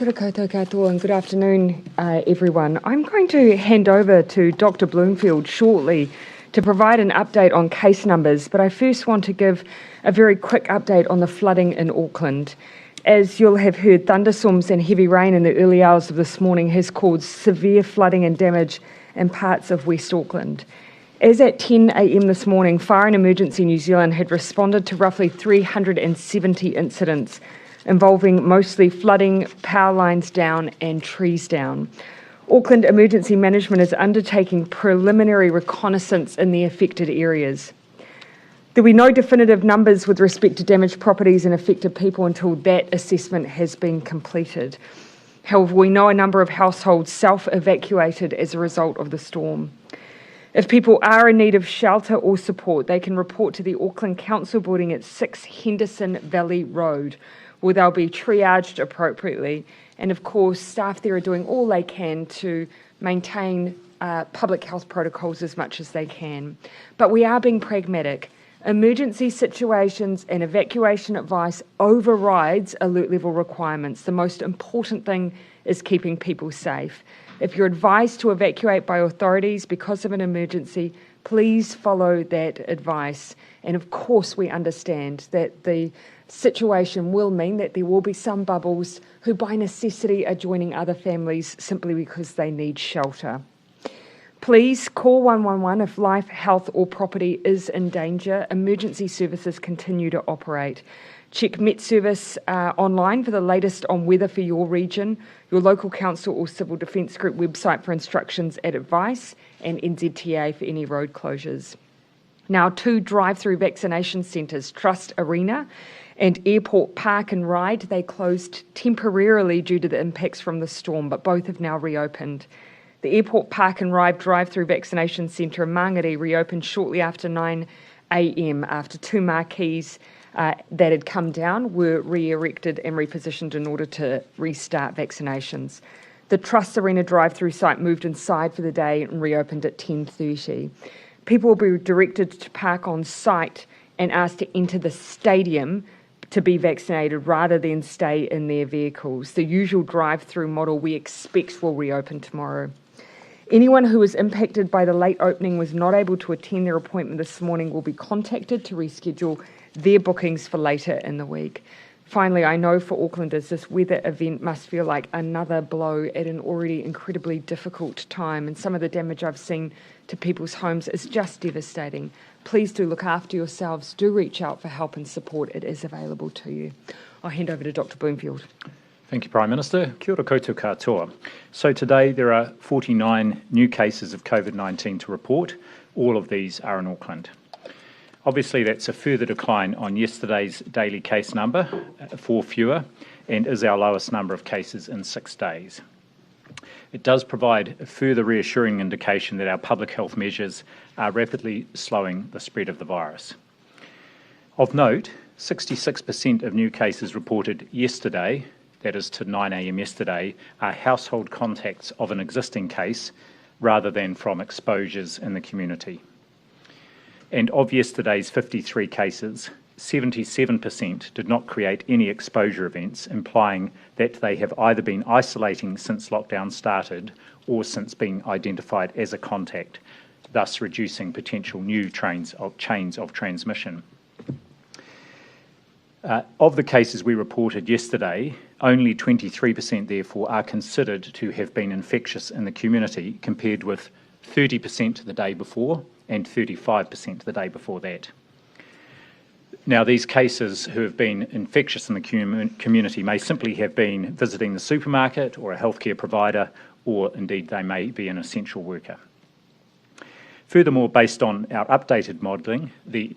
Kia ora koutou katoa and good afternoon, everyone. I'm going to hand over to Dr. Bloomfield shortly to provide an update on case numbers, but I first want to give a very quick update on the flooding in Auckland. As you'll have heard, thunderstorms and heavy rain in the early hours of this morning has caused severe flooding and damage in parts of West Auckland. As at 10 a.m. this morning, Fire and Emergency New Zealand had responded to roughly 370 incidents involving mostly flooding, power lines down and trees down. Auckland Emergency Management is undertaking preliminary reconnaissance in the affected areas. There will be no definitive numbers with respect to damaged properties and affected people until that assessment has been completed. However, we know a number of households self-evacuated as a result of the storm. If people are in need of shelter or support, they can report to the Auckland Council building at 6 Henderson Valley Road, where they'll be triaged appropriately. And of course, staff there are doing all they can to maintain public health protocols as much as they can. But we are being pragmatic. Emergency situations and evacuation advice overrides alert level requirements. The most important thing is keeping people safe. If you're advised to evacuate by authorities because of an emergency, please follow that advice. And of course, we understand that the situation will mean that there will be some bubbles who by necessity are joining other families simply because they need shelter. Please call 111 if life, health or property is in danger. Emergency services continue to operate. Check Met Service online for the latest on weather for your region, your local council or civil defence group website for instructions and advice, and NZTA for any road closures. Now, 2 drive-through vaccination centres, Trust Arena and Airport Park and Ride, they closed temporarily due to the impacts from the storm, but both have now reopened. The Airport Park and Ride drive-through vaccination centre in Mangere reopened shortly after 9 a.m. after 2 marquees that had come down were re-erected and repositioned in order to restart vaccinations. The Trust Arena drive-through site moved inside for the day and reopened at 10:30. People will be directed to park on site and asked to enter the stadium to be vaccinated rather than stay in their vehicles. The usual drive-through model we expect will reopen tomorrow. Anyone who was impacted by the late opening was not able to attend their appointment this morning will be contacted to reschedule their bookings for later in the week. Finally, I know for Aucklanders, this weather event must feel like another blow at an already incredibly difficult time, and some of the damage I've seen to people's homes is just devastating. Please do look after yourselves. Do reach out for help and support. It is available to you. I'll hand over to Dr. Bloomfield. Thank you, Prime Minister. Kia ora koutou katoa. So today there are 49 new cases of COVID-19 to report. All of these are in Auckland. Obviously, that's a further decline on yesterday's daily case number, 4 fewer, and is our lowest number of cases in 6 days. It does provide a further reassuring indication that our public health measures are rapidly slowing the spread of the virus. Of note, 66% of new cases reported yesterday, that is to 9 a.m. yesterday, are household contacts of an existing case rather than from exposures in the community. And of yesterday's 53 cases, 77% did not create any exposure events, implying that they have either been isolating since lockdown started or since being identified as a contact, thus reducing potential new chains of transmission. Of the cases we reported yesterday, only 23% therefore are considered to have been infectious in the community, compared with 30% the day before and 35% the day before that. Now, these cases who have been infectious in the community may simply have been visiting the supermarket or a healthcare provider, or indeed they may be an essential worker. Furthermore, based on our updated modelling, the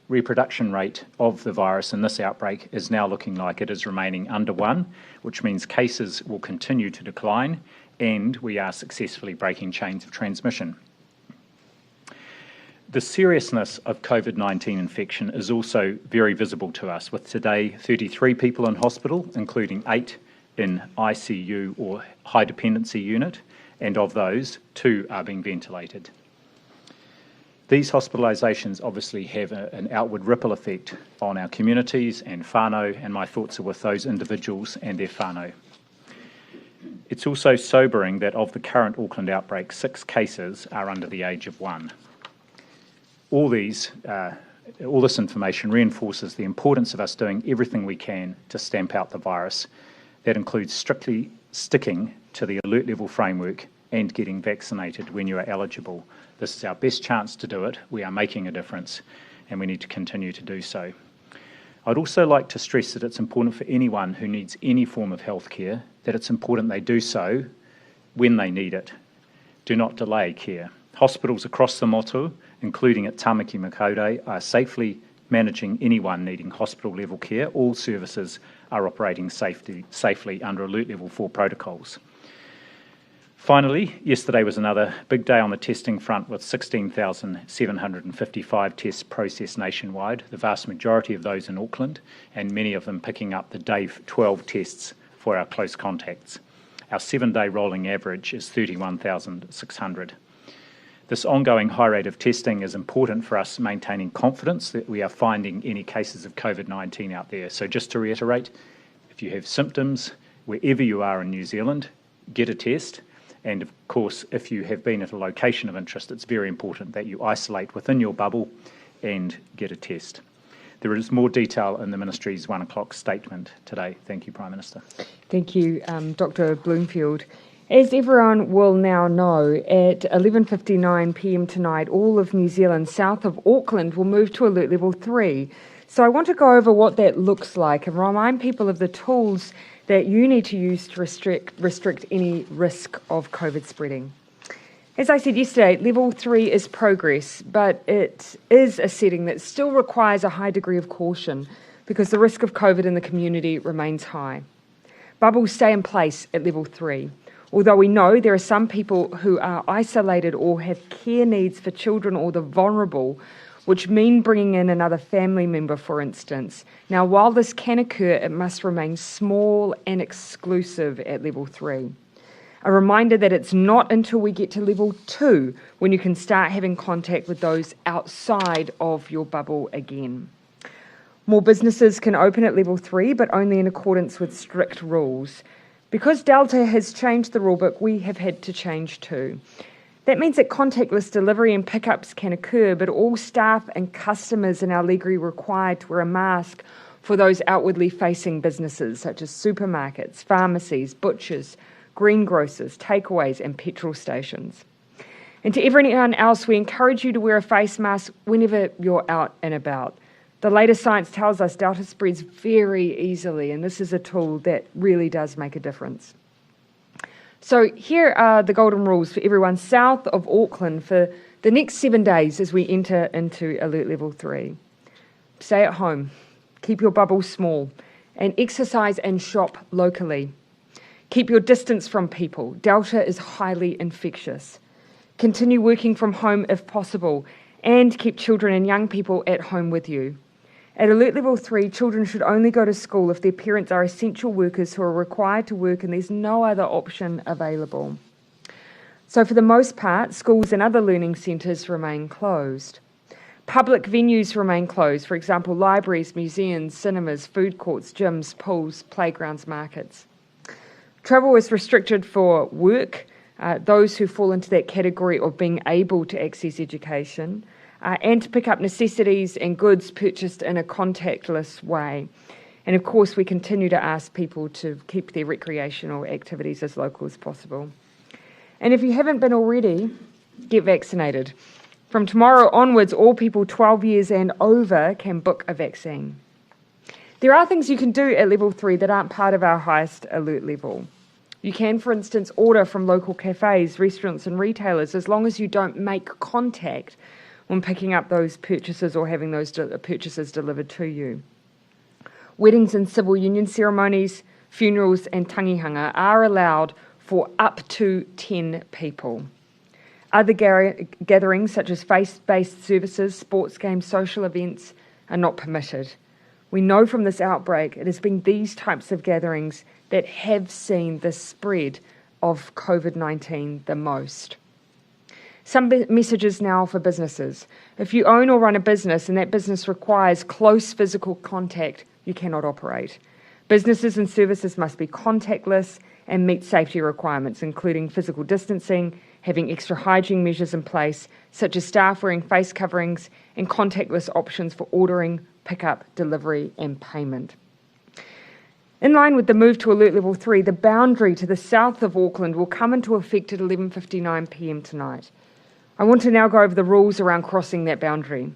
reproduction rate of the virus in this outbreak is now looking like it is remaining under 1, which means cases will continue to decline and we are successfully breaking chains of transmission. The seriousness of COVID-19 infection is also very visible to us, with today 33 people in hospital, including 8 in ICU or high dependency unit, and of those, 2 are being ventilated. These hospitalisations obviously have an outward ripple effect on our communities and whānau, and my thoughts are with those individuals and their whānau. It's also sobering that of the current Auckland outbreak, 6 cases are under the age of 1. All this information reinforces the importance of us doing everything we can to stamp out the virus. That includes strictly sticking to the alert level framework and getting vaccinated when you are eligible. This is our best chance to do it. We are making a difference, and we need to continue to do so. I'd also like to stress that it's important for anyone who needs any form of healthcare that it's important they do so when they need it. Do not delay care. Hospitals across the motu, including at Tamaki Makaurau, are safely managing anyone needing hospital-level care. All services are operating safely under Alert Level 4 protocols. Finally, yesterday was another big day on the testing front with 16,755 tests processed nationwide, the vast majority of those in Auckland, and many of them picking up the day 12 tests for our close contacts. Our 7-day rolling average is 31,600. This ongoing high rate of testing is important for us maintaining confidence that we are finding any cases of COVID-19 out there. So just to reiterate, if you have symptoms, wherever you are in New Zealand, get a test. And of course, if you have been at a location of interest, it's very important that you isolate within your bubble and get a test. There is more detail in the Ministry's 1 o'clock statement today. Thank you, Prime Minister. Thank you, Dr. Bloomfield. As everyone will now know, at 11:59 p.m. tonight, all of New Zealand south of Auckland will move to Alert Level 3. So I want to go over what that looks like and remind people of the tools that you need to use to restrict any risk of COVID spreading. As I said yesterday, Level 3 is progress, but it is a setting that still requires a high degree of caution because the risk of COVID in the community remains high. Bubbles stay in place at Level 3, although we know there are some people who are isolated or have care needs for children or the vulnerable, which mean bringing in another family member, for instance. Now, while this can occur, it must remain small and exclusive at Level 3. A reminder that it's not until we get to Level 2 when you can start having contact with those outside of your bubble again. More businesses can open at Level 3, but only in accordance with strict rules. Because Delta has changed the rulebook, we have had to change too. That means that contactless delivery and pickups can occur, but all staff and customers are now legally required to wear a mask for those outwardly facing businesses such as supermarkets, pharmacies, butchers, greengrocers, takeaways and petrol stations. And to everyone else, we encourage you to wear a face mask whenever you're out and about. The latest science tells us Delta spreads very easily, and this is a tool that really does make a difference. So here are the golden rules for everyone south of Auckland for the next 7 days as we enter into Alert Level 3. Stay at home, keep your bubble small, and exercise and shop locally. Keep your distance from people. Delta is highly infectious. Continue working from home if possible, and keep children and young people at home with you. At Alert Level 3, children should only go to school if their parents are essential workers who are required to work and there's no other option available. So for the most part, schools and other learning centres remain closed. Public venues remain closed, for example, libraries, museums, cinemas, food courts, gyms, pools, playgrounds, markets. Travel is restricted for work, those who fall into that category of being able to access education, and to pick up necessities and goods purchased in a contactless way. And of course, we continue to ask people to keep their recreational activities as local as possible. And if you haven't been already, get vaccinated. From tomorrow onwards, all people 12 years and over can book a vaccine. There are things you can do at Level 3 that aren't part of our highest alert level. You can, for instance, order from local cafes, restaurants and retailers as long as you don't make contact when picking up those purchases or having those purchases delivered to you. Weddings and civil union ceremonies, funerals and tangihanga are allowed for up to 10 people. Other gatherings such as faith-based services, sports games, social events are not permitted. We know from this outbreak it has been these types of gatherings that have seen the spread of COVID-19 the most. Some messages now for businesses. If you own or run a business and that business requires close physical contact, you cannot operate. Businesses and services must be contactless and meet safety requirements, including physical distancing, having extra hygiene measures in place, such as staff wearing face coverings and contactless options for ordering, pickup, delivery and payment. In line with the move to Alert Level 3, the boundary to the south of Auckland will come into effect at 11:59 p.m. tonight. I want to now go over the rules around crossing that boundary.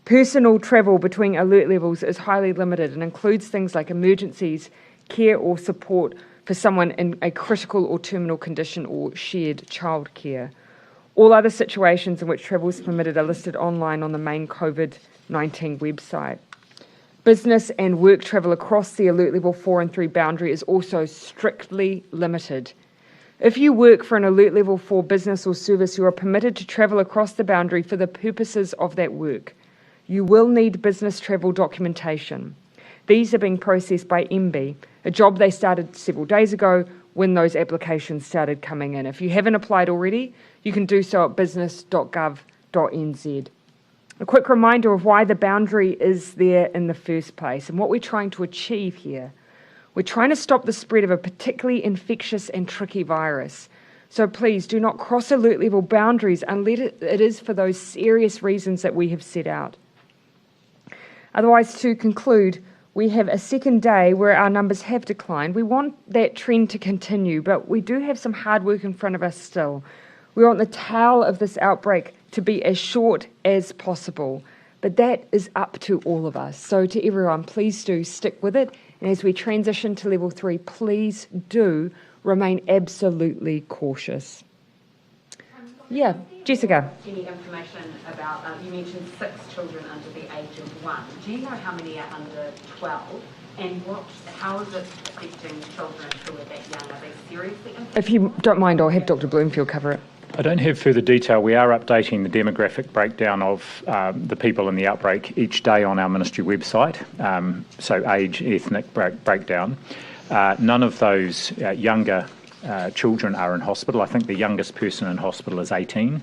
Personal travel between alert levels is highly limited and includes things like emergencies, care or support for someone in a critical or terminal condition or shared childcare. All other situations in which travel is permitted are listed online on the main Covid-19 website. Business and work travel across the Alert Level 4 and 3 boundary is also strictly limited. If you work for an Alert Level 4 business or service, you are permitted to travel across the boundary for the purposes of that work. You will need business travel documentation. These are being processed by MB, a job they started several days ago when those applications started coming in. If you haven't applied already, you can do so at business.gov.nz. A quick reminder of why the boundary is there in the first place and what we're trying to achieve here. We're trying to stop the spread of a particularly infectious and tricky virus. So please do not cross alert level boundaries unless it is for those serious reasons that we have set out. Otherwise, to conclude, we have a second day where our numbers have declined. We want that trend to continue, but we do have some hard work in front of us still. We want the tail of this outbreak to be as short as possible, but that is up to all of us. So to everyone, please do stick with it. And as we transition to level 3, please do remain absolutely cautious. Yeah, Jessica. Any information about, you mentioned 6 children under the age of 1. Do you know how many are under 12? And how is it affecting children who are that young? Are they seriously impacted? If you don't mind, I'll have Dr. Bloomfield cover it. I don't have further detail. We are updating the demographic breakdown of the people in the outbreak each day on our ministry website, so age, ethnic breakdown. None of those younger children are in hospital. I think the youngest person in hospital is 18.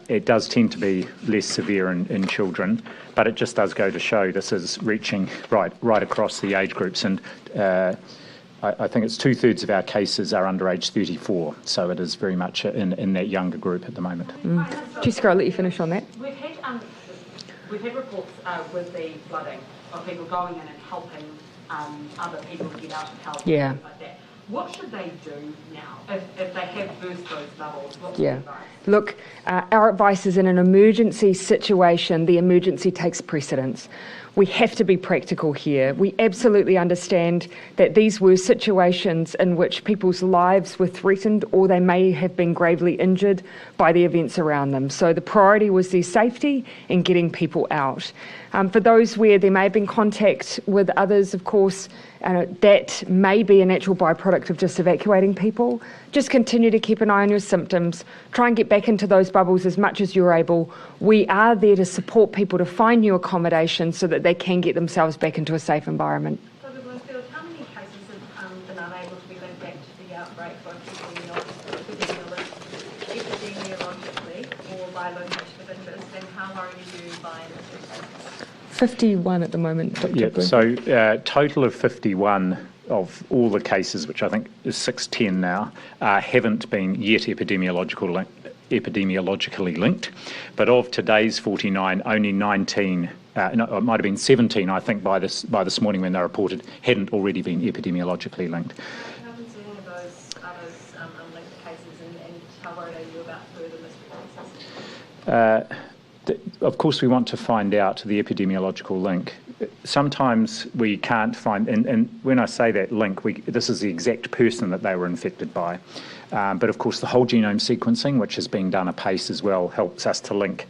It does tend to be less severe in children, but it just does go to show this is reaching right across the age groups. And I think it's 2/3 of our cases are under age 34, so it is very much in that younger group at the moment. Jessica, I'll let you finish on that. We've had reports with the flooding of people going in and helping other people get out of help. Yeah. And things like that. What should they do now if they have burst those bubbles? What's the advice? Look, our advice is in an emergency situation, the emergency takes precedence. We have to be practical here. We absolutely understand that these were situations in which people's lives were threatened or they may have been gravely injured by the events around them. So the priority was their safety and getting people out. For those where there may have been contact with others, of course, that may be a natural byproduct of just evacuating people. Just continue to keep an eye on your symptoms. Try and get back into those bubbles as much as you're able. We are there to support people to find new accommodation so that they can get themselves back into a safe environment. Dr. Bloomfield, how many cases have been unable to be linked back to the outbreak, both epidemiologically or by location of interest, and how worried are you by this? 51 at the moment, Dr. Yep, so total of 51 of all the cases, which I think is 610 now, haven't been yet epidemiologically linked. But of today's 49, only 19, it might have been 17, I think, by this morning when they reported, hadn't already been epidemiologically linked. How concerning are those others unlinked cases, and how worried are you about further mystery cases? Of course, we want to find out the epidemiological link. Sometimes we can't find, and when I say that link, this is the exact person that they were infected by. But of course, the whole genome sequencing, which is being done apace as well, helps us to link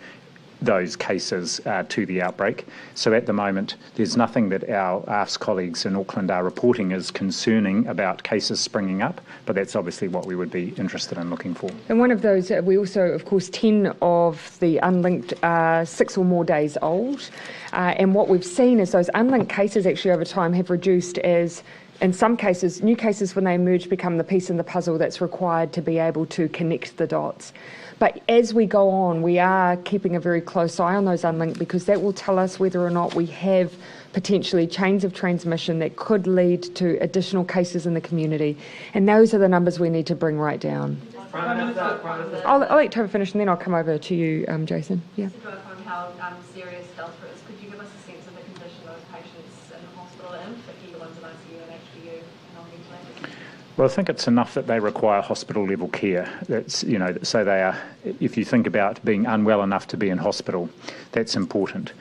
those cases to the outbreak. So at the moment, there's nothing that our AFS colleagues in Auckland are reporting as concerning about cases springing up, but that's obviously what we would be interested in looking for. And one of those, we also, of course, 10 of the unlinked are 6 or more days old. And what we've seen is those unlinked cases actually over time have reduced as In some cases, new cases when they emerge become the piece in the puzzle that's required to be able to connect the dots. But as we go on, we are keeping a very close eye on those unlinked, because that will tell us whether or not we have potentially chains of transmission that could lead to additional cases in the community. And those are the numbers we need to bring right down. I'll let Tova finish and then I'll come over to you, Jason. Yeah. On how serious Delta is, could you give us a sense of the condition of patients in the hospital, and particularly the ones in ICU and HDU and on ventilators? Well, I think it's enough that they require hospital level care. That's, so they are, if you think about being unwell enough to be in hospital, that's important.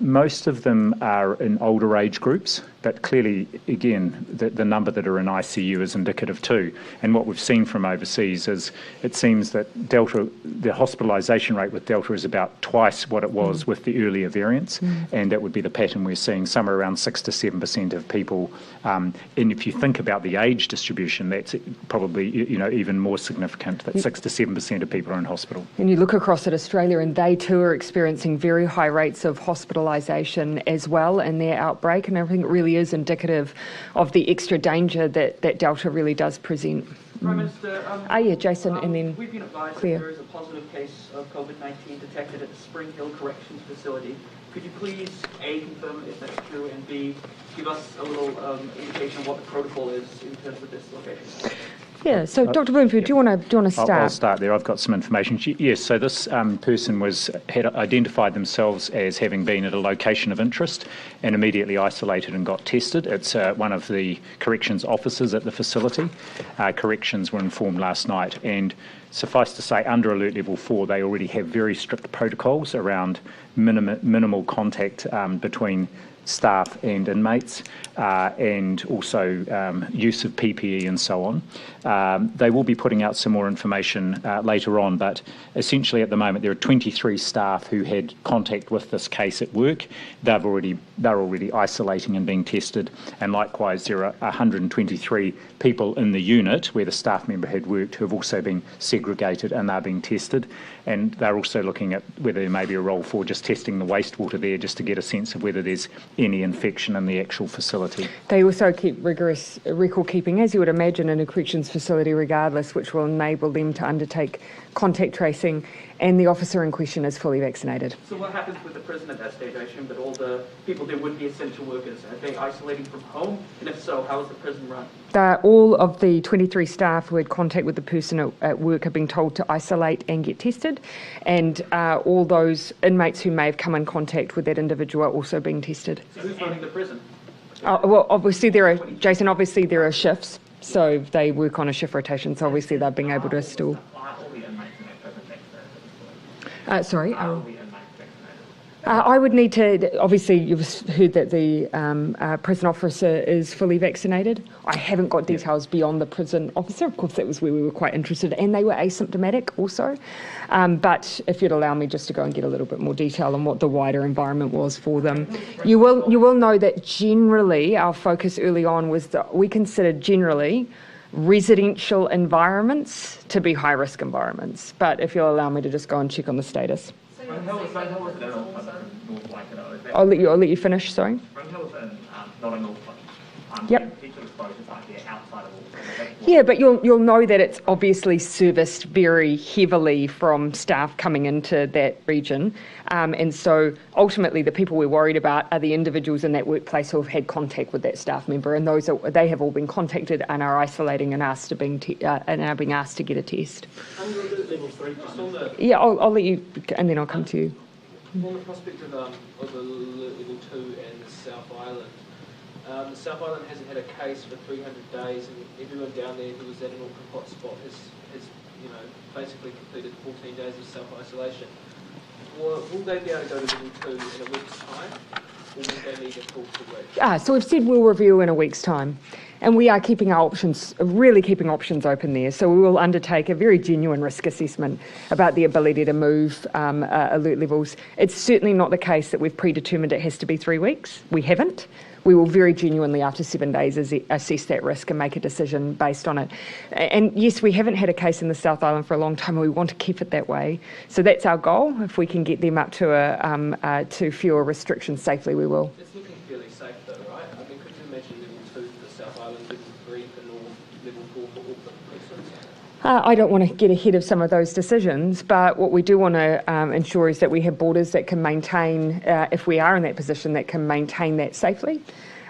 Most of them are in older age groups, but clearly, again, the number that are in ICU is indicative too. And what we've seen from overseas is it seems that Delta, the hospitalisation rate with Delta is about twice what it was with the earlier variants, and that would be the pattern we're seeing, somewhere around 6 to 7% of people. And if you think about the age distribution, that's probably even more significant, that 6 to 7% of people are in hospital. And you look across at Australia and they too are experiencing very high rates of hospitalisation as well in their outbreak, and I think it really is indicative of the extra danger that Delta really does present. Prime Minister, Jason, and then we've been advised Claire. that there is a positive case of COVID-19 detected at the Spring Hill Corrections Facility. Could you please, A, confirm if that's true, and B, give us a little indication of what the protocol is in terms of this location? Yeah, so Dr. Bloomfield, do you want to start? I'll start there. I've got some information. Yes, so this person had identified themselves as having been at a location of interest and immediately isolated and got tested. It's one of the corrections officers at the facility. Corrections were informed last night, and suffice to say, under Alert Level 4, they already have very strict protocols around minimal contact between staff and inmates, and also use of PPE and so on. They will be putting out some more information later on, but essentially at the moment there are 23 staff who had contact with this case at work. They're already isolating and being tested, and likewise there are 123 people in the unit where the staff member had worked who have also been segregated and they're being tested, and they're also looking at whether there may be a role for just testing the wastewater there just to get a sense of whether there's any infection in the actual facility. They also keep rigorous record keeping, as you would imagine, in a corrections facility regardless, which will enable them to undertake contact tracing, and the officer in question is fully vaccinated. So what happens with the prison at that stage? I assume that all the people there would be essential workers. Are they isolating from home? And if so, how is the prison run? All of the 23 staff who had contact with the person at work have been told to isolate and get tested, and all those inmates who may have come in contact with that individual are also being tested. So who's running the prison? Well, obviously there are shifts, so they work on a shift rotation, so obviously they're being able to still... Sorry? I would need to, obviously you've heard that the prison officer is fully vaccinated. I haven't got details beyond the prison officer. Of course, that was where we were quite interested, and they were asymptomatic also. But if you'd allow me just to go and get a little bit more detail on what the wider environment was for them. You will know that generally our focus early on was that we considered generally residential environments to be high-risk environments. But if you'll allow me to just go and check on the status. I'll let you finish, sorry. Yep. Yeah, but you'll know that it's obviously serviced very heavily from staff coming into that region, and so ultimately the people we're worried about are the individuals in that workplace who have had contact with that staff member, and they have all been contacted and are isolating and asked to and are being asked to get a test. Level 3, just on the... Yeah, I'll let you, and then I'll come to you. On the prospect of the level 2 and the South Island. The South Island hasn't had a case for 300 days, and everyone down there who was at an Auckland hotspot has basically completed 14 days of self-isolation. Will they be able to go to level 2 in a week's time, or will they need a full 2 weeks? So we've said we'll review in a week's time, and we are keeping our options open there. So we will undertake a very genuine risk assessment about the ability to move alert levels. It's certainly not the case that we've predetermined it has to be 3 weeks. We haven't. We will very genuinely, after 7 days, assess that risk and make a decision based on it. And yes, we haven't had a case in the South Island for a long time, and we want to keep it that way. So that's our goal. If we can get them up to fewer restrictions safely, we will. It's looking fairly safe though, right? I mean, could you imagine level level 4 for Auckland, for instance? I don't want to get ahead of some of those decisions, but what we do want to ensure is that we have borders that can maintain, if we are in that position, that can maintain that safely.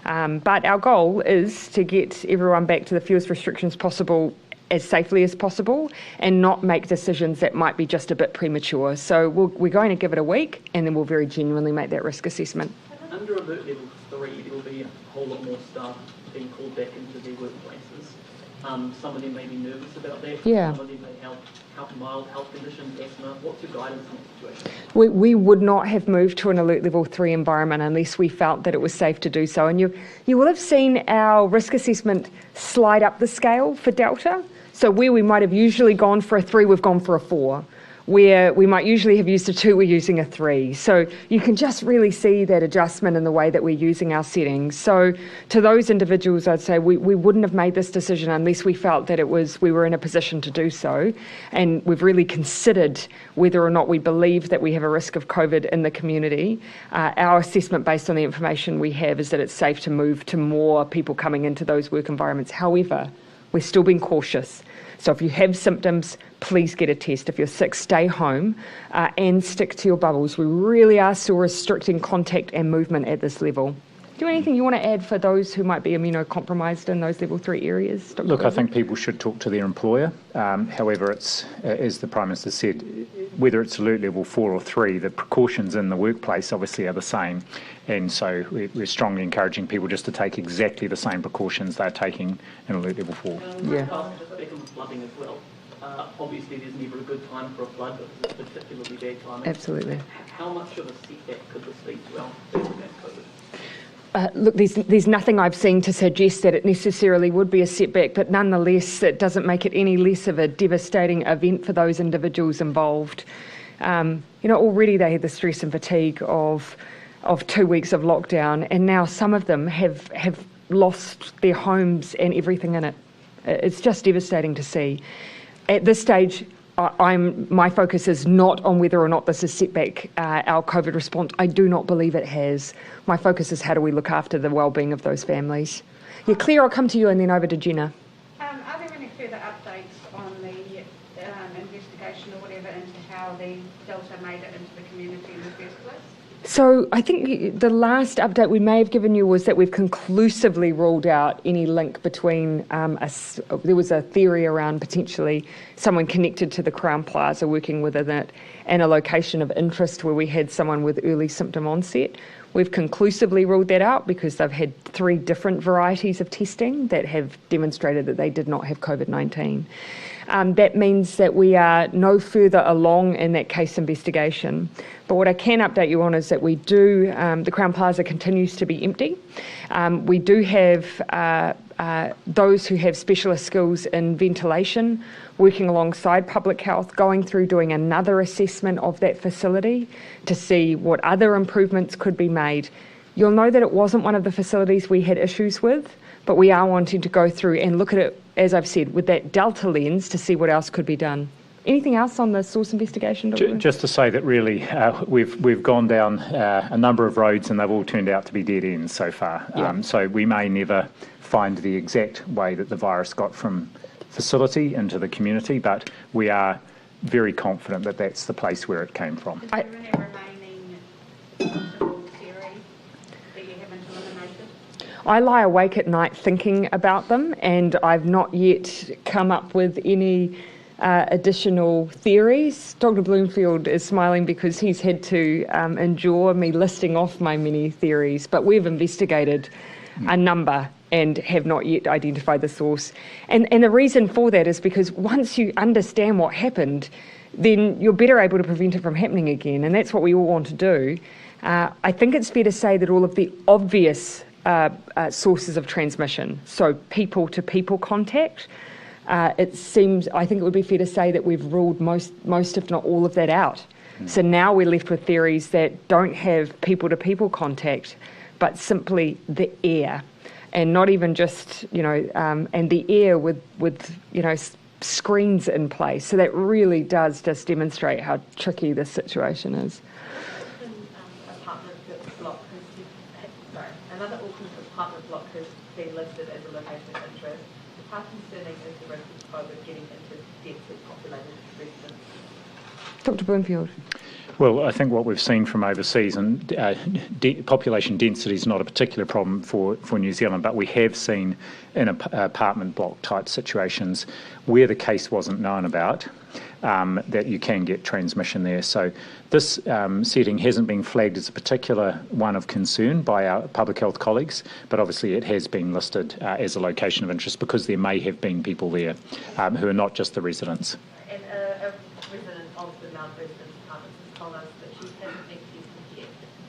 But our goal is to get everyone back to the fewest restrictions possible as safely as possible and not make decisions that might be just a bit premature. So we're going to give it a week and then we'll very genuinely make that risk assessment. Under alert level 3, there will be a whole lot more staff being called back into their workplaces. Some of them may be nervous about that. Yeah. Some of them may have mild health conditions, asthma. What's your guidance in that situation? We would not have moved to an alert level 3 environment unless we felt that it was safe to do so. And you will have seen our risk assessment slide up the scale for Delta. So where we might have usually gone for a 3, we've gone for a 4. Where we might usually have used a 2, we're using a 3. So you can just really see that adjustment in the way that we're using our settings. So to those individuals, I'd say we wouldn't have made this decision unless we felt that we were in a position to do so. And we've really considered whether or not we believe that we have a risk of COVID in the community. Our assessment based on the information we have is that it's safe to move to more people coming into those work environments. However, we're still being cautious. So if you have symptoms, please get a test. If you're sick, stay home and stick to your bubbles. We really are still restricting contact and movement at this level. Do you have anything you want to add for those who might be immunocompromised in those level 3 areas, Dr. Look, I think people should talk to their employer. However, it's, as the Prime Minister said, whether it's alert level 4 or 3, the precautions in the workplace obviously are the same. And so we're strongly encouraging people just to take exactly the same precautions they're taking in alert level 4. Yeah. Speaking of flooding as well, obviously there's never a good time for a flood, but it's particularly bad timing. Absolutely. How much of a setback could this be to our COVID? Look, there's nothing I've seen to suggest that it necessarily would be a setback, but nonetheless, it doesn't make it any less of a devastating event for those individuals involved. Already they had the stress and fatigue of 2 weeks of lockdown, and now some of them have lost their homes and everything in it. It's just devastating to see. At this stage, my focus is not on whether or not this has set back our COVID response. I do not believe it has. My focus is how do we look after the well-being of those families. Yeah, Claire, I'll come to you and then over to Jenna. Are there any further updates on the investigation or whatever into how the Delta made it into the community in the first place? So I think the last update we may have given you was that we've conclusively ruled out any link between there was a theory around potentially someone connected to the Crown Plaza working within it and a location of interest where we had someone with early symptom onset. We've conclusively ruled that out because they've had 3 different varieties of testing that have demonstrated that they did not have COVID-19. That means that we are no further along in that case investigation. But what I can update you on is that we do, the Crown Plaza continues to be empty. We do have those who have specialist skills in ventilation working alongside public health, going through doing another assessment of that facility to see what other improvements could be made. You'll know that it wasn't one of the facilities we had issues with, but we are wanting to go through and look at it, as I've said, with that Delta lens to see what else could be done. Anything else on the source investigation, Dr. Just to say that really we've gone down a number of roads and they've all turned out to be dead ends so far. Yeah. So we may never find the exact way that the virus got from facility into the community, but we are very confident that that's the place where it came from. Is there any remaining possible theories that you haven't eliminated? I lie awake at night thinking about them, and I've not yet come up with any additional theories. Dr. Bloomfield is smiling because he's had to endure me listing off my many theories, but we've investigated a number and have not yet identified the source. And the reason for that is because once you understand what happened, then you're better able to prevent it from happening again, and that's what we all want to do. I think it's fair to say that all of the obvious sources of transmission, so people-to-people contact, I think it would be fair to say that we've ruled most if not all of that out. So now we're left with theories that don't have people-to-people contact, but simply the air. And not even just, and the air with screens in place. So that really does just demonstrate how tricky this situation is. Another Auckland apartment block has been listed as a location of interest. The concerning is the risk of COVID getting into densely populated residents? Dr. Bloomfield. Well, I think what we've seen from overseas, and population density is not a particular problem for New Zealand, but we have seen in apartment block type situations where the case wasn't known about, that you can get transmission there. So this setting hasn't been flagged as a particular one of concern by our public health colleagues, but obviously it has been listed as a location of interest because there may have been people there who are not just the residents. And a resident of the Mount Residence Apartments has told us that she hasn't been tested yet,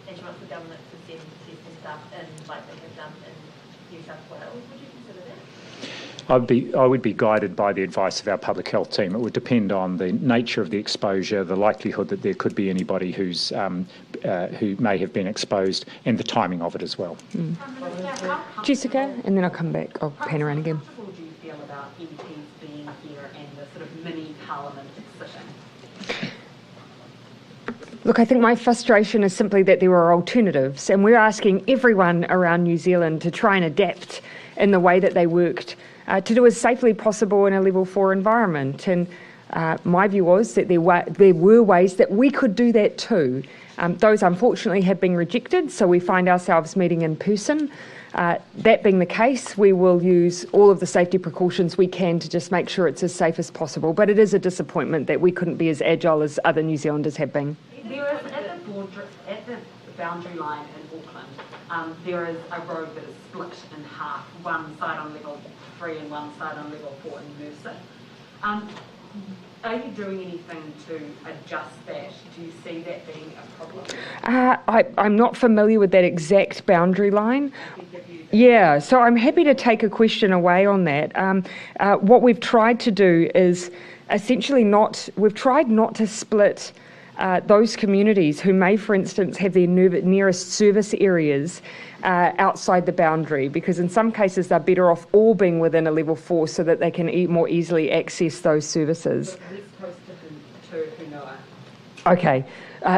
and she wants the government to send testing staff in like they have done in New South Wales. Would you consider that? I would be guided by the advice of our public health team. It would depend on the nature of the exposure, the likelihood that there could be anybody who may have been exposed, and the timing of it as well. Jessica, and then I'll come back. I'll pan around again. How comfortable do you feel about MPs being here and the sort of mini parliament sitting? Look, I think my frustration is simply that there are alternatives, and we're asking everyone around New Zealand to try and adapt in the way that they worked to do as safely possible in a level 4 environment. And my view was that there were ways that we could do that too. Those unfortunately have been rejected, so we find ourselves meeting in person. That being the case, we will use all of the safety precautions we can to just make sure it's as safe as possible. But it is a disappointment that we couldn't be as agile as other New Zealanders have been. There is at the boundary line in Auckland, there is a road that is split in half, one side on level 3 and one side on level 4 in Mercer. Are you doing anything to adjust that? Do you see that being a problem? I'm not familiar with that exact boundary line. Yeah, so I'm happy to take a question away on that. What we've tried to do is essentially we've tried not to split those communities who may, for instance, have their nearest service areas outside the boundary, because in some cases they're better off all being within a level 4 so that they can more easily access those services. West Coast to Hunua. Okay.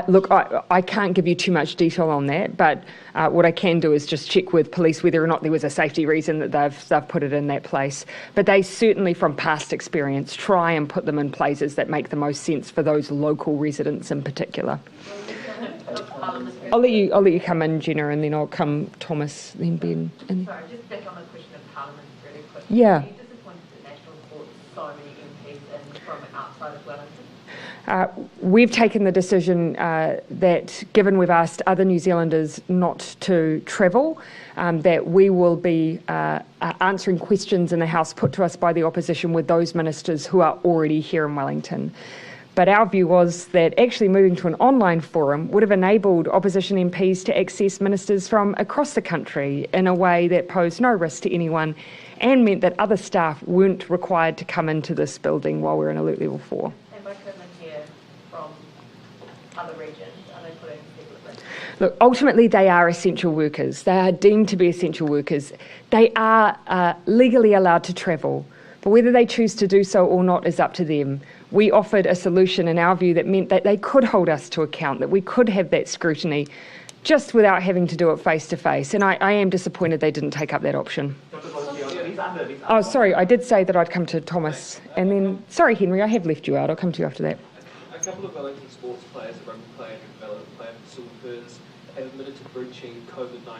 Look, I can't give you too much detail on that, but what I can do is just check with police whether or not there was a safety reason that they've put it in that place. But they certainly, from past experience, try and put them in places that make the most sense for those local residents in particular. I'll let you come in, Jenna, and then I'll come Thomas, then Ben. Sorry, just back on the question of Parliament really quick. Yeah. Are you disappointed that National brought so many MPs in from outside of Wellington? We've taken the decision that, given we've asked other New Zealanders not to travel, that we will be answering questions in the House put to us by the opposition with those ministers who are already here in Wellington. But our view was that actually moving to an online forum would have enabled opposition MPs to access ministers from across the country in a way that posed no risk to anyone and meant that other staff weren't required to come into this building while we're in alert level 4. And by coming here from other regions, are they putting people at risk? Look, ultimately they are essential workers. They are deemed to be essential workers. They are legally allowed to travel, but whether they choose to do so or not is up to them. We offered a solution in our view that meant that they could hold us to account, that we could have that scrutiny just without having to do it face to face. And I am disappointed they didn't take up that option. Oh, sorry, I did say that I'd come to Thomas. And then, sorry, Henry, I have left you out. I'll come to you after that. A couple of Wellington sports players, a rugby player and a player for Silverfirds, have admitted to breaching COVID-19,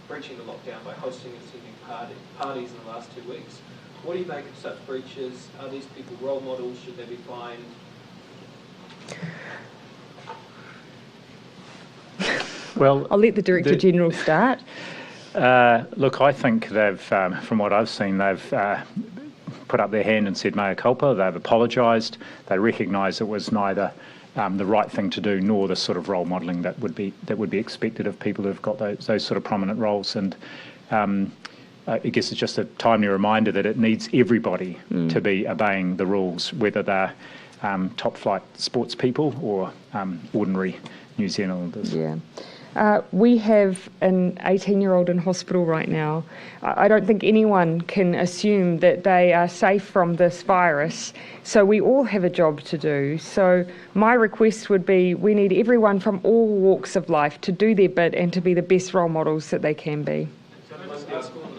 breaching the lockdown by hosting and attending parties in the last 2 weeks. What do you make of such breaches? Are these people role models? Should they be fined? Well, I'll let the Director General start. Look, I think they've, from what I've seen, they've put up their hand and said mea culpa. They've apologised. They recognise it was neither the right thing to do nor the sort of role modelling that would be expected of people who've got those sort of prominent roles. And I guess it's just a timely reminder that it needs everybody to be obeying the rules, whether they're top flight sports people or ordinary New Zealanders. Yeah. We have an 18-year-old in hospital right now. I don't think anyone can assume that they are safe from this virus, so we all have a job to do. So my request would be we need everyone from all walks of life to do their bit and to be the best role models that they can be. Can I just ask on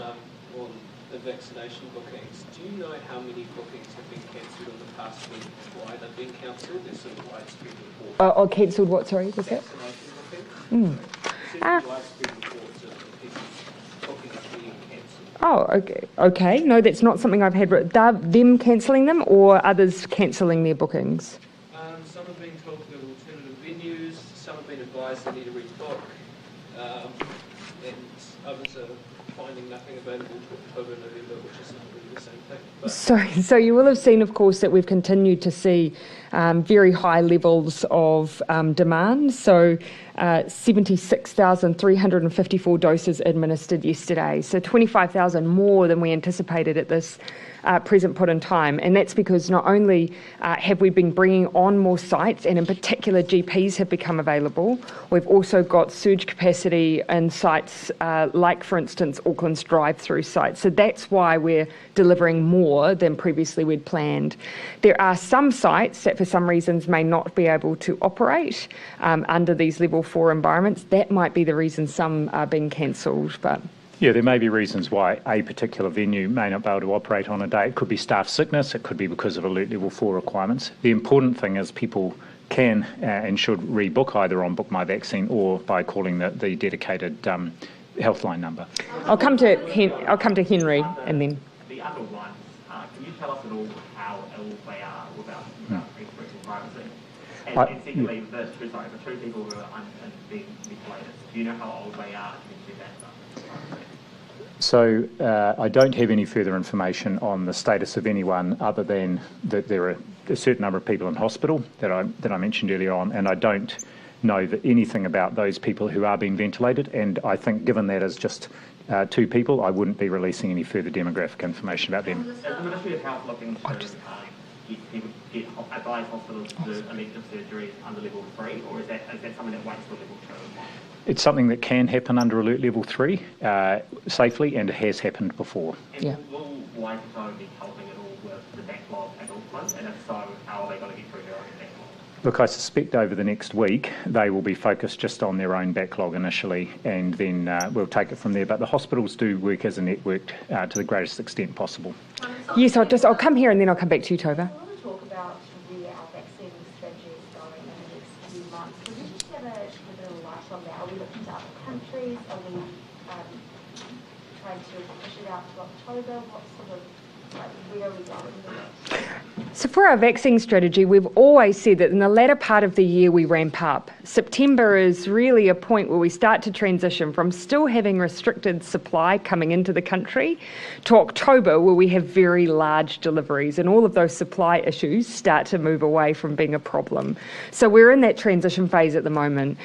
the vaccination bookings, do you know know how many bookings have been cancelled in the past week, why they've been cancelled? There's sort of widespread reports. Oh, cancelled what, sorry, was that? Vaccination bookings. Certainly widespread reports of people's bookings being cancelled. Oh, okay. No, that's not something I've had. Them cancelling them or others cancelling their bookings? Some have been told to go to alternative venues, some have been advised they need to rebook, and others are finding nothing available to October, November, which is not really the same thing. But So you will have seen, of course, that we've continued to see very high levels of demand. So 76,354 doses administered yesterday. So 25,000 more than we anticipated at this present point in time. And that's because not only have we been bringing on more sites, and in particular GPs have become available, we've also got surge capacity in sites like, for instance, Auckland's drive-through sites. So that's why we're delivering more than previously we'd planned. There are some sites that for some reasons may not be able to operate under these level 4 environments. That might be the reason some are being cancelled. But Yeah, there may be reasons why a particular venue may not be able to operate on a day. It could be staff sickness, it could be because of alert level 4 requirements. The important thing is people can and should rebook either on Book My Vaccine or by calling the dedicated Healthline number. I'll come to Henry and then. The other ones, can you tell us at all how ill they are without expressing privacy? And secondly, the two people who are being ventilated, do you know how old they are? Can you do that stuff? So I don't have any further information on the status of anyone other than that there are a certain number of people in hospital that I mentioned earlier on, and I don't know anything about those people who are being ventilated. And I think given that is just 2 people, I wouldn't be releasing any further demographic information about them. Is the Ministry of Health looking to get advise hospitals to do elective surgeries under level 3, or is that something that waits for level 2? It's something that can happen under alert level 3 safely, and it has happened before. And will Waikato be helping at all with the backlog at Auckland? And if so, how are they going to get through their own backlog? Look, I suspect over the next week they will be focused just on their own backlog initially, and then we'll take it from there. But the hospitals do work as a network to the greatest extent possible. Yes, I'll come here and then I'll come back to you, Tova. I want to talk about where our vaccine strategy is going in the next few months. Could you just shed a bit of light on that? Are we looking to other countries? Are we trying to push it out to October? What sort of, where are we going with it? So for our vaccine strategy, we've always said that in the latter part of the year we ramp up. September is really a point where we start to transition from still having restricted supply coming into the country to October, where we have very large deliveries, and all of those supply issues start to move away from being a problem. So we're in that transition phase at the moment.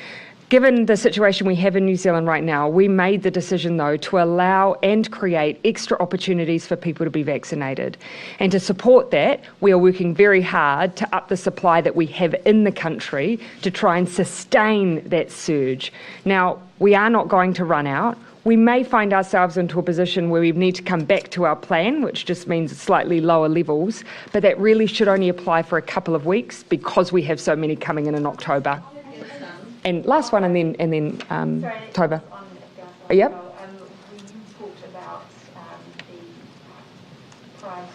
Given the situation we have in New Zealand right now, we made the decision, though, to allow and create extra opportunities for people to be vaccinated. And to support that, we are working very hard to up the supply that we have in the country to try and sustain that surge. Now, we are not going to run out. We may find ourselves into a position where we need to come back to our plan, which just means slightly lower levels, but that really should only apply for a couple of weeks because we have so many coming in October. And last one, and then Tova. Yep. We talked about the prior to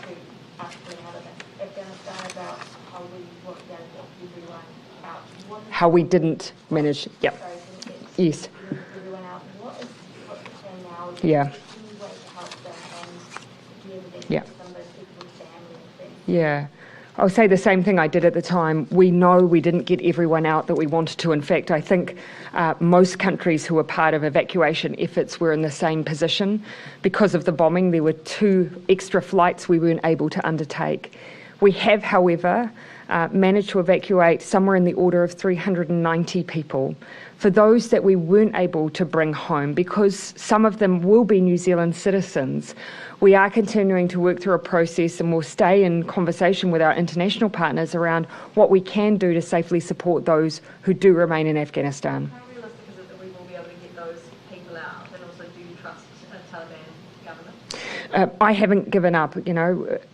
us being out of Afghanistan, about how we weren't going to get everyone out. How we didn't manage. Yep. Yes. Everyone out. What's the plan now? Yeah. Any way to help them and give them Yeah. some of those people's family and friends? Yeah. I'll say the same thing I did at the time. We know we didn't get everyone out that we wanted to. In fact, I think most countries who were part of evacuation efforts were in the same position. Because of the bombing, there were 2 extra flights we weren't able to undertake. We have, however, managed to evacuate somewhere in the order of 390 people. For those that we weren't able to bring home, because some of them will be New Zealand citizens, we are continuing to work through a process, and we'll stay in conversation with our international partners around what we can do to safely support those who do remain in Afghanistan. How realistic is it that we will be able to get those people out, and also do you trust a Taliban government? I haven't given up.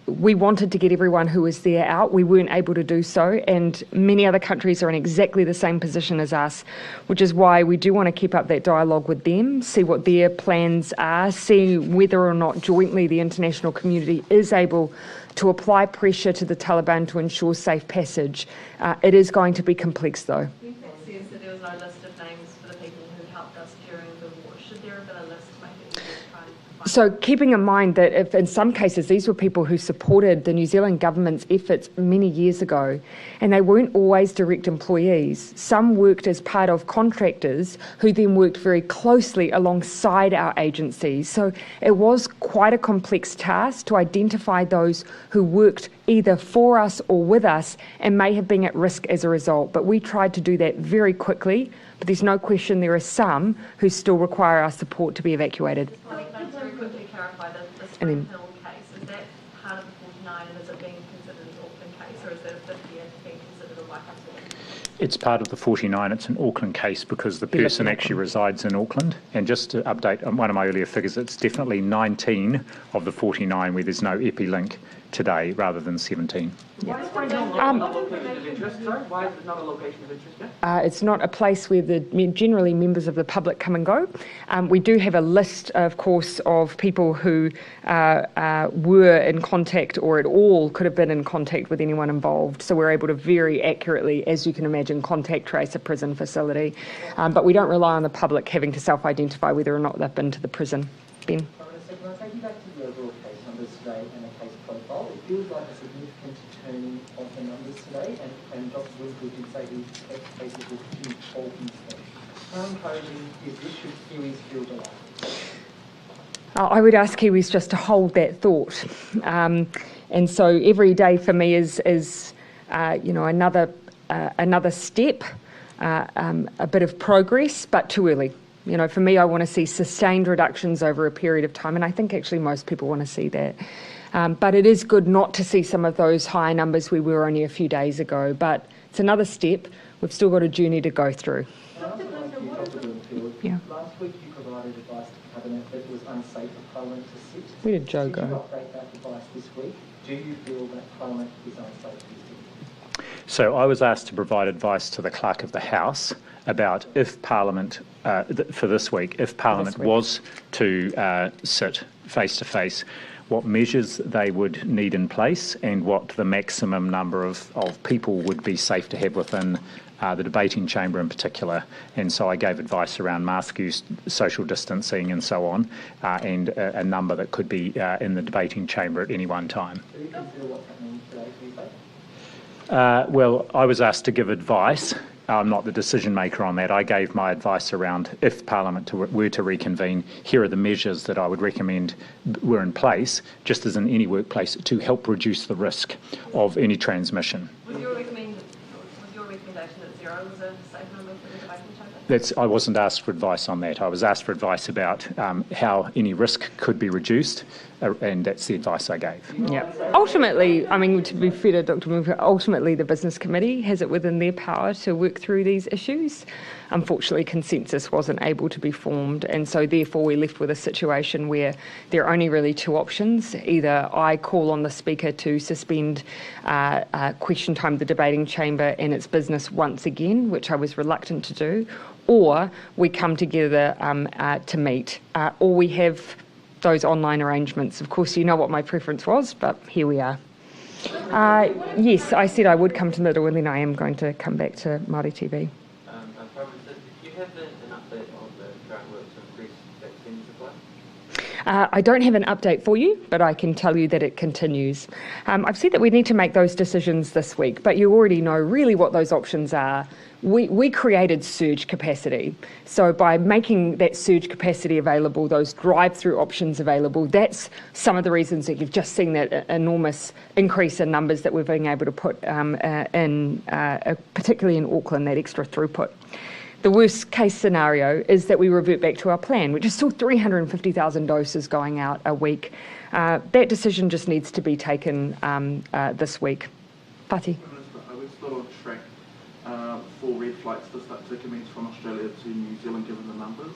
We wanted to get everyone who was there out. We weren't able to do so, and many other countries are in exactly the same position as us, which is why we do want to keep up that dialogue with them, see what their plans are, see whether or not jointly the international community is able to apply pressure to the Taliban to ensure safe passage. It is going to be complex, though. It says that there was no list of names for the people who helped us during the war. Should there have been a list to make it easier to try and find? So keeping in mind that if in some cases these were people who supported the New Zealand government's efforts many years ago, and they weren't always direct employees. Some worked as part of contractors who then worked very closely alongside our agencies. So it was quite a complex task to identify those who worked either for us or with us and may have been at risk as a result. But we tried to do that very quickly, but there's no question there are some who still require our support to be evacuated. Can I just very quickly clarify the Spring Hill case? Is that part of the 49 and is it being considered an Auckland case, or is that a 50th being considered a Waikato? It's part of the 49. It's an Auckland case because the person actually resides in Auckland. And just to update on one of my earlier figures, it's definitely 19 of the 49 where there's no EpiLink today rather than 17. Why is it not a location of interest, sorry? Why is it not a location of interest yet? It's not a place where generally members of the public come and go. We do have a list, of course, of people who were in contact or at all could have been in contact with anyone involved. So we're able to very accurately, as you can imagine, contact trace a prison facility. But we don't rely on the public having to self-identify whether or not they've been to the prison. Ben? Can I take you back to the overall case numbers today and the case profile? It feels like a significant turning of the numbers today, and Dr. Bloomfield did say he expects cases will continue to fall from this. How encouraging is this? Should Kiwis feel delighted? I would ask Kiwis just to hold that thought. And so every day for me is another step, a bit of progress, but too early. For me, I want to see sustained reductions over a period of time, and I think actually most people want to see that. But it is good not to see some of those high numbers we were only a few days ago, but it's another step. We've still got a journey to go through. Dr. Bloomfield, Yeah. last week you provided advice to Cabinet that it was unsafe for Parliament to sit. Where did Joe go? Did you update that advice this week? Do you feel that Parliament is unsafe to sit? So I was asked to provide advice to the Clerk of the House about if Parliament, for this week, if Parliament was to sit face-to-face, what measures they would need in place and what the maximum number of people would be safe to have within the debating chamber in particular. And so I gave advice around mask use, social distancing and so on, and a number that could be in the debating chamber at any one time. Do you consider what's happening today to be safe? Well, I was asked to give advice. I'm not the decision maker on that. I gave my advice around if Parliament were to reconvene, here are the measures that I would recommend were in place, just as in any workplace, to help reduce the risk of any transmission. Was your recommendation that 0 was a safe number for the debating chamber? I wasn't asked for advice on that. I was asked for advice about how any risk could be reduced, and that's the advice I gave. Yeah. Ultimately, to be fair to Dr. Bloomfield, ultimately the Business Committee has it within their power to work through these issues. Unfortunately, consensus wasn't able to be formed, and so therefore we're left with a situation where there are only really two options. Either I call on the Speaker to suspend question time the debating chamber and its business once again, which I was reluctant to do, or we come together to meet, or we have those online arrangements. Of course, you know what my preference was, but here we are. Yes, I said I would come to Middle, and then I am going to come back to Māori TV. Do you have an update on the current work to increase vaccine supply? I don't have an update for you, but I can tell you that it continues. I've said that we need to make those decisions this week, but you already know really what those options are. We created surge capacity. So by making that surge capacity available, those drive-through options available, that's some of the reasons that you've just seen that enormous increase in numbers that we're being able to put in, particularly in Auckland, that extra throughput. The worst case scenario is that we revert back to our plan, which is still 350,000 doses going out a week. That decision just needs to be taken this week. Pati. Are we still on track for red flights to start to commence from Australia to New Zealand, given the numbers?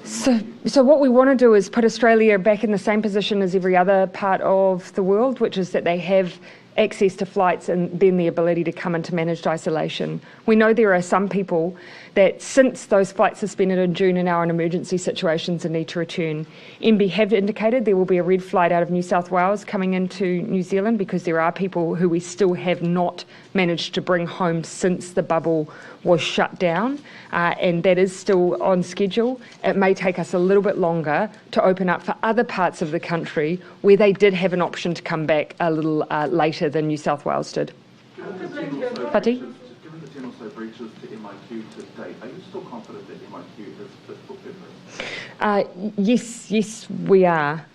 So what we want to do is put Australia back in the same position as every other part of the world, which is that they have access to flights and then the ability to come into managed isolation. We know there are some people that since those flights suspended in June are now in emergency situations and need to return. MB have indicated there will be a red flight out of New South Wales coming into New Zealand because there are people who we still have not managed to bring home since the bubble was shut down, and that is still on schedule. It may take us a little bit longer to open up for other parts of the country where they did have an option to come back a little later than New South Wales did. Pati? Given the 10 or so breaches to MIQ to date, are you still confident that MIQ is fit for purpose? Yes, we are.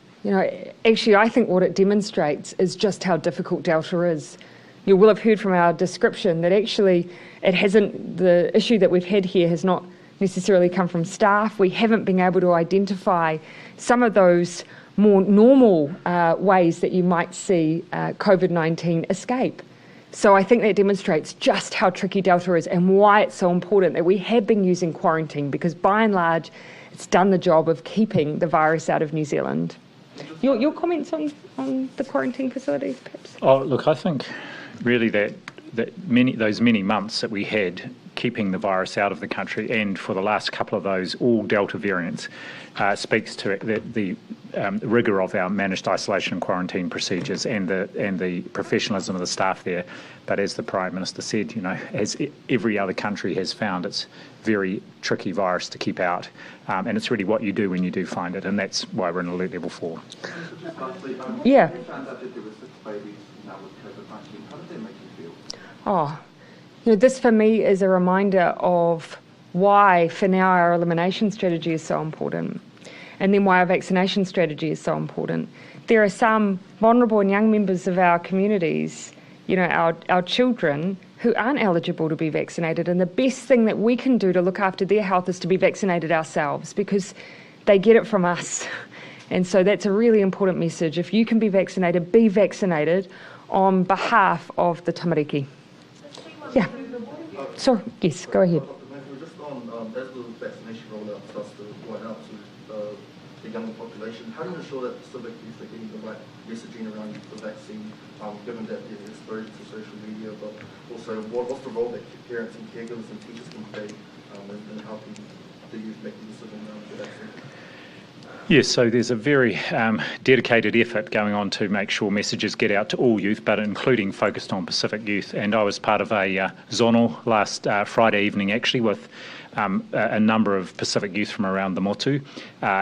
Actually, I think what it demonstrates is just how difficult Delta is. You will have heard from our description that actually the issue that we've had here has not necessarily come from staff. We haven't been able to identify some of those more normal ways that you might see COVID-19 escape. So I think that demonstrates just how tricky Delta is and why it's so important that we have been using quarantine, because by and large it's done the job of keeping the virus out of New Zealand. Your comments on the quarantine facilities, perhaps? Oh, look, I think really that those many months that we had keeping the virus out of the country, and for the last couple of those all Delta variants, speaks to the rigour of our managed isolation and quarantine procedures and the professionalism of the staff there. But as the Prime Minister said, as every other country has found, it's very tricky virus to keep out, and it's really what you do when you do find it, and that's why we're in alert level 4. Yeah. You found out that there were 6 babies now with COVID-19. How did that make you feel? Oh, this for me is a reminder of why for now our elimination strategy is so important, and then why our vaccination strategy is so important. There are some vulnerable and young members of our communities, our children, who aren't eligible to be vaccinated, and the best thing that we can do to look after their health is to be vaccinated ourselves, because they get it from us. And so that's a really important message. If you can be vaccinated on behalf of the tamariki. Yeah. Sorry, yes, go ahead. Just on, as the vaccination rollout starts to roll out to the younger population, how do you ensure that civic youth are getting the right messaging around the vaccine, given that they're exposed to social media, but also what's the role that parents and caregivers and teachers can play in helping the youth make the decision around the vaccine? Yes, so there's a very dedicated effort going on to make sure messages get out to all youth, but including focused on Pacific youth. And I was part of a zonal last Friday evening, actually, with a number of Pacific youth from around the motu,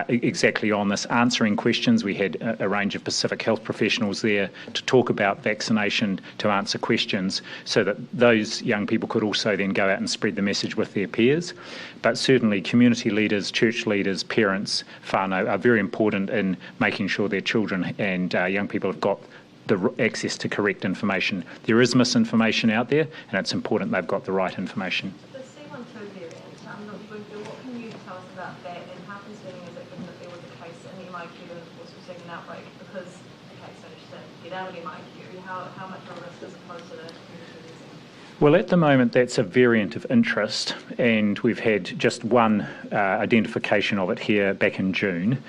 exactly on this, answering questions. We had a range of Pacific health professionals there to talk about vaccination, to answer questions, so that those young people could also then go out and spread the message with their peers. But certainly community leaders, church leaders, parents, whānau are very important in making sure their children and young people have got the access to correct information. There is misinformation out there, and it's important they've got the right information. The C12 variant, Dr. Bloomfield, what can you tell us about that, and how concerning is it given that there was a case in the MIQ and of course we're seeing an outbreak because the case managed to get out of the MIQ? How much of a risk is it posed to the community? Well, at the moment, that's a variant of interest, and we've had just one identification of it here back in June.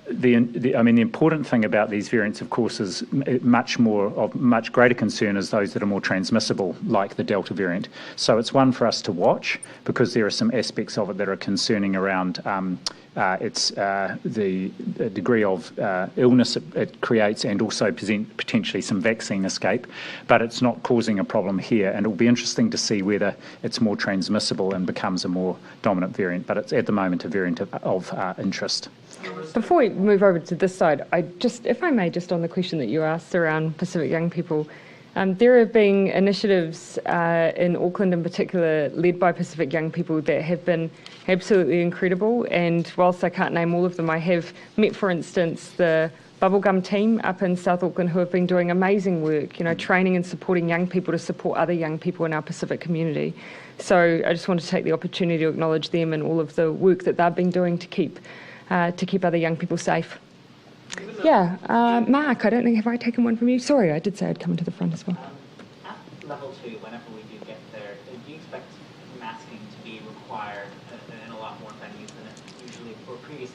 The important thing about these variants, of course, is much greater concern is those that are more transmissible, like the Delta variant. So it's one for us to watch, because there are some aspects of it that are concerning around the degree of illness it creates, and also potentially some vaccine escape. But it's not causing a problem here, and it'll be interesting to see whether it's more transmissible and becomes a more dominant variant. But it's at the moment a variant of interest. Before we move over to this side, if I may, just on the question that you asked around Pacific young people, there have been initiatives in Auckland in particular led by Pacific young people that have been absolutely incredible, and whilst I can't name all of them, I have met, for instance, the Bubblegum team up in South Auckland, who have been doing amazing work, training and supporting young people to support other young people in our Pacific community. So I just want to take the opportunity to acknowledge them and all of the work that they've been doing to keep other young people safe. Yeah, Mark, I don't think, have I taken one from you? Sorry, I did say I'd come into the front as well. At level 2, whenever we do get there, do you expect masking to be required in a lot more venues than it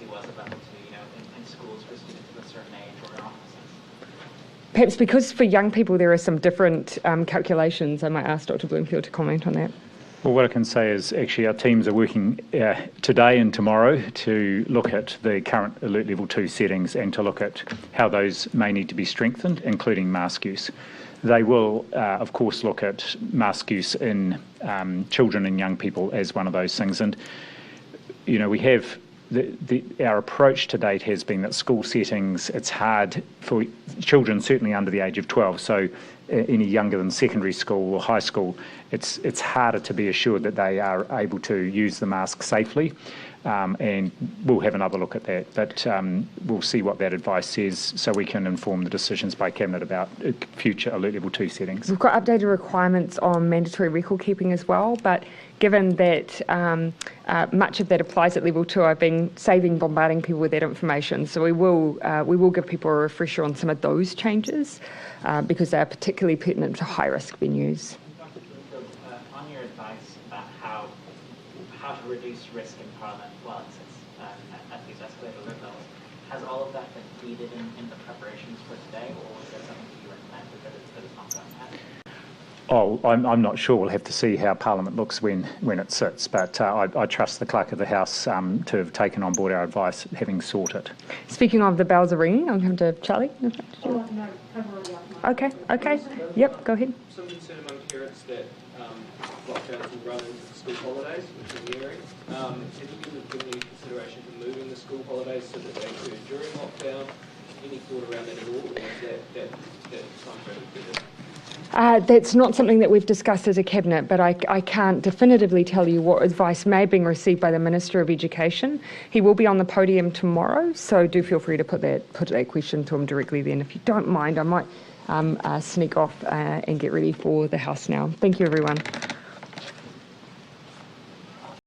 previously was at level 2, in schools for students of a certain age or in offices? Perhaps because for young people there are some different calculations, I might ask Dr. Bloomfield to comment on that. Well, what I can say is actually our teams are working today and tomorrow to look at the current Alert Level 2 settings and to look at how those may need to be strengthened, including mask use. They will, of course, look at mask use in children and young people as one of those things. And, we have our approach to date has been that school settings, it's hard for children certainly under the age of 12, so any younger than secondary school or high school, it's harder to be assured that they are able to use the mask safely. And we'll have another look at that, but we'll see what that advice says so we can inform the decisions by Cabinet about future Alert Level 2 settings. We've got updated requirements on mandatory record keeping as well, but given that much of that applies at Level 2, I've been bombarding people with that information. So we will give people a refresher on some of those changes because they are particularly pertinent to high-risk venues. Dr. Bloomfield, on your advice about how to reduce risk in Parliament while it sits at these escalated alert levels, has all of that been feeded in the preparations for today, or was there something that you recommended that is not done yet? Oh, I'm not sure. We'll have to see how Parliament looks when it sits, but I trust the Clerk of the House to have taken on board our advice, having sought it. Speaking of the bells are ringing, I'll come to Charlie. Okay. Yep, go ahead. Some concern among parents that lockdowns will run into the school holidays, which is nearing. Have you given any consideration to moving the school holidays so that they occur during lockdown? Any thought around that at all, or is that time frame? That's not something that we've discussed as a Cabinet, but I can't definitively tell you what advice may have been received by the Minister of Education. He will be on the podium tomorrow, so do feel free to put that question to him directly then. If you don't mind, I might sneak off and get ready for the House now. Thank you, everyone.